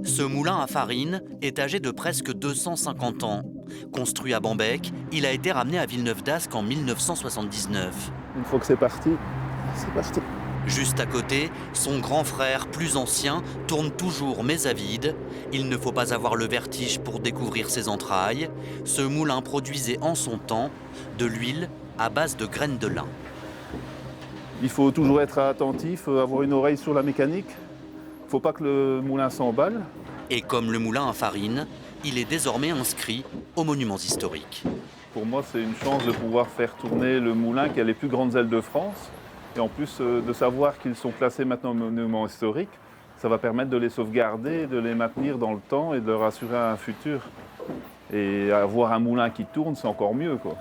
Ce moulin à farine est âgé de presque 250 ans. Construit à Bambec, il a été ramené à Villeneuve-d'Ascq en 1979. Une fois que c'est parti, c'est parti. Juste à côté, son grand frère, plus ancien, tourne toujours mais à vide. Il ne faut pas avoir le vertige pour découvrir ses entrailles. Ce moulin produisait en son temps de l'huile à base de graines de lin. Il faut toujours être attentif, avoir une oreille sur la mécanique. Il ne faut pas que le moulin s'emballe. Et comme le moulin à farine, il est désormais inscrit aux monuments historiques. Pour moi, c'est une chance de pouvoir faire tourner le moulin qui a les plus grandes ailes de France. Et en plus de savoir qu'ils sont classés maintenant aux monuments historiques, ça va permettre de les sauvegarder, de les maintenir dans le temps et de leur assurer un futur. Et avoir un moulin qui tourne, c'est encore mieux, quoi.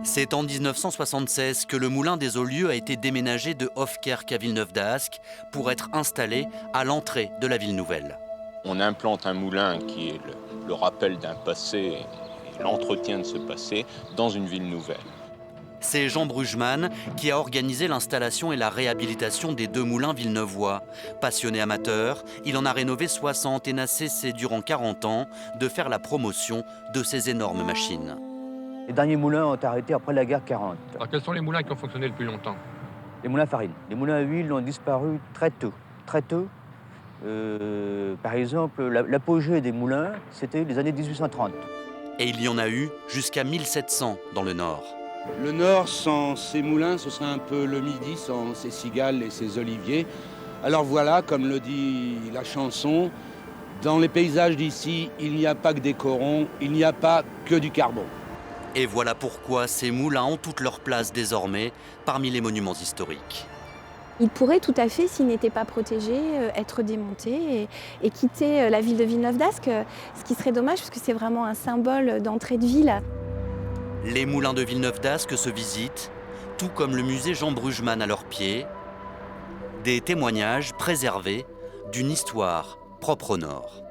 C'est en 1976 que le moulin des Aulieux a été déménagé de Hofkerk à Villeneuve-d'Ascq pour être installé à l'entrée de la ville nouvelle. On implante un moulin qui est le rappel d'un passé et l'entretien de ce passé dans une ville nouvelle. C'est Jean Brugemann qui a organisé l'installation et la réhabilitation des deux moulins villeneuvois. Passionné amateur, il en a rénové 60 et n'a cessé durant 40 ans de faire la promotion de ces énormes machines. Les derniers moulins ont arrêté après la guerre 40. Alors quels sont les moulins qui ont fonctionné le plus longtemps? Les moulins à farine. Les moulins à huile ont disparu très tôt. Très tôt. Par exemple, l'apogée des moulins, c'était les années 1830. Et il y en a eu jusqu'à 1700 dans le Nord. Le Nord, sans ses moulins, ce serait un peu le Midi sans ses cigales et ses oliviers. Alors voilà, comme le dit la chanson, dans les paysages d'ici, il n'y a pas que des corons, il n'y a pas que du carbone. Et voilà pourquoi ces moulins ont toute leur place désormais parmi les monuments historiques. Il pourrait tout à fait, s'il n'était pas protégé, être démonté et quitter la ville de Villeneuve-d'Ascq, ce qui serait dommage parce que c'est vraiment un symbole d'entrée de ville. Les moulins de Villeneuve-d'Ascq se visitent, tout comme le musée Jean Brugemann à leurs pieds. Des témoignages préservés d'une histoire propre au Nord.